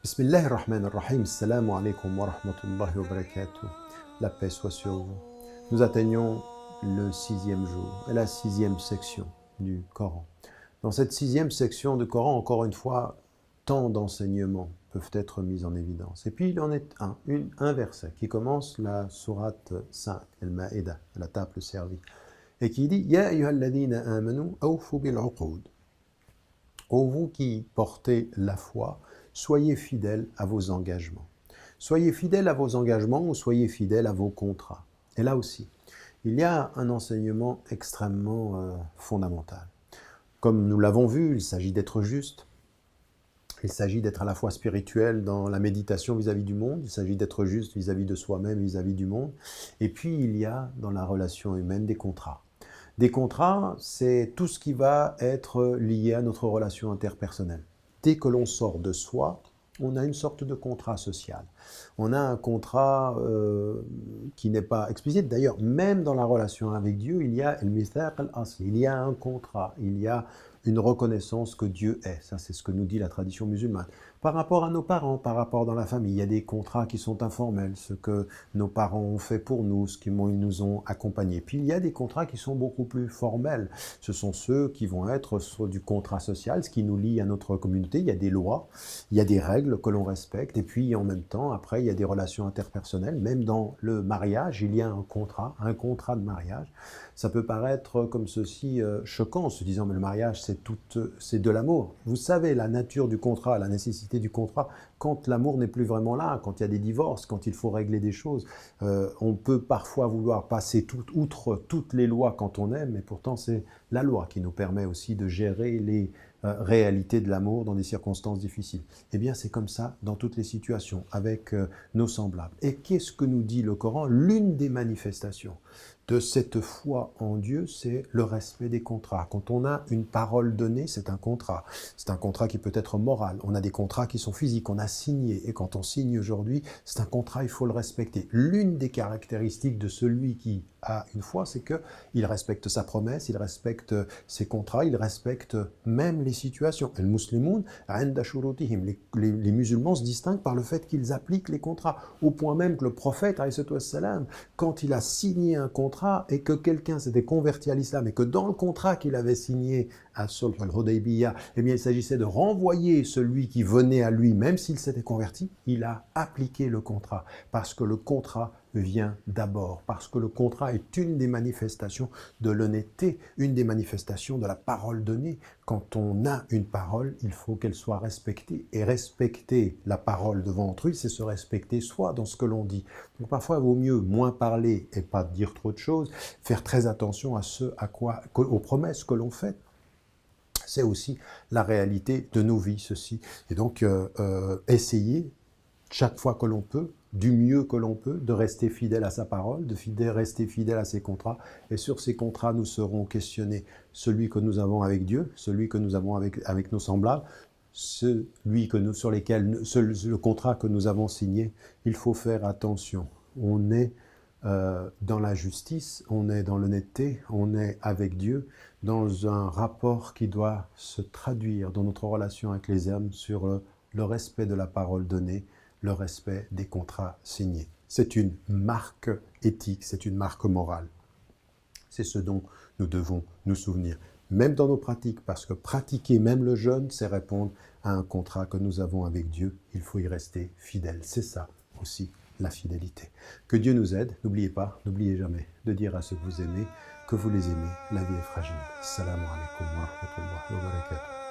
Bismillahir Rahmanir Rahim, Assalamu alaikum wa rahmatullahi wa barakatuh. La paix soit sur vous. Nous atteignons le 6e jour et la 6e section du Coran. Dans cette 6e section du Coran, encore une fois, tant d'enseignements peuvent être mis en évidence. Et puis il en est un verset qui commence la sourate 5, Al-Ma'ida, la table servie, et qui dit « Ya ayyuhalladhina amanu awfu bil-uqud » Ô vous qui portez la foi, soyez fidèles à vos engagements. Soyez fidèles à vos engagements ou soyez fidèles à vos contrats. Et là aussi, il y a un enseignement extrêmement fondamental. Comme nous l'avons vu, il s'agit d'être juste. Il s'agit d'être à la fois spirituel dans la méditation vis-à-vis du monde. Il s'agit d'être juste vis-à-vis de soi-même, vis-à-vis du monde. Et puis, il y a dans la relation humaine des contrats. Des contrats, c'est tout ce qui va être lié à notre relation interpersonnelle. Dès que l'on sort de soi, on a une sorte de contrat social. On a un contrat qui n'est pas explicite. D'ailleurs, même dans la relation avec Dieu, il y a al-mithaq al-asli, il y a un contrat, il y a une reconnaissance que Dieu est. Ça, c'est ce que nous dit la tradition musulmane. Par rapport à nos parents, par rapport dans la famille, il y a des contrats qui sont informels, ce que nos parents ont fait pour nous, ce qu'ils nous ont accompagnés. Puis il y a des contrats qui sont beaucoup plus formels. Ce sont ceux qui vont être sur du contrat social, ce qui nous lie à notre communauté. Il y a des lois, il y a des règles que l'on respecte. Et puis en même temps, après, il y a des relations interpersonnelles. Même dans le mariage, il y a un contrat de mariage. Ça peut paraître comme ceci choquant en se disant mais le mariage c'est de l'amour. Vous savez la nature du contrat, la nécessité du contrat, quand l'amour n'est plus vraiment là, quand il y a des divorces, quand il faut régler des choses. On peut parfois vouloir passer outre toutes les lois quand on aime, mais pourtant c'est la loi qui nous permet aussi de gérer les réalités de l'amour dans des circonstances difficiles. Eh bien c'est comme ça dans toutes les situations, avec nos semblables. Et qu'est-ce que nous dit le Coran? L'une des manifestations de cette foi en Dieu, c'est le respect des contrats. Quand on a une parole donnée, c'est un contrat. C'est un contrat qui peut être moral. On a des contrats qui sont physiques, on a signé. Et quand on signe aujourd'hui, c'est un contrat, il faut le respecter. L'une des caractéristiques de celui qui a une foi, c'est qu'il respecte sa promesse, il respecte ses contrats, il respecte même les situations. Les musulmans se distinguent par le fait qu'ils appliquent les contrats, au point même que le prophète, quand il a signé un contrat et que quelqu'un s'était converti à l'islam et que dans le contrat qu'il avait signé à Sulh al-Hudaybiyah, eh bien il s'agissait de renvoyer celui qui venait à lui, même s'il s'était converti, il a appliqué le contrat, parce que le contrat vient d'abord, parce que le contrat est une des manifestations de l'honnêteté, une des manifestations de la parole donnée. Quand on a une parole, il faut qu'elle soit respectée. Et respecter la parole devant autrui, c'est se respecter soi dans ce que l'on dit. Donc parfois, il vaut mieux moins parler et pas dire trop de choses, faire très attention à aux promesses que l'on fait. C'est aussi la réalité de nos vies, ceci. Et donc, essayer, chaque fois que l'on peut, du mieux que l'on peut, de rester fidèle à sa parole, rester fidèle à ses contrats. Et sur ces contrats, nous serons questionnés. Celui que nous avons avec Dieu, celui que nous avons avec nos semblables, le contrat que nous avons signé. Il faut faire attention. On est dans la justice, on est dans l'honnêteté, on est avec Dieu, dans un rapport qui doit se traduire dans notre relation avec les hommes sur le respect de la parole donnée, le respect des contrats signés. C'est une marque éthique, c'est une marque morale. C'est ce dont nous devons nous souvenir, même dans nos pratiques, parce que pratiquer même le jeûne, c'est répondre à un contrat que nous avons avec Dieu. Il faut y rester fidèle. C'est ça aussi, la fidélité. Que Dieu nous aide. N'oubliez pas, n'oubliez jamais de dire à ceux que vous aimez que vous les aimez. La vie est fragile. Assalamu alaikum wa rahmatullahi wa barakatuh.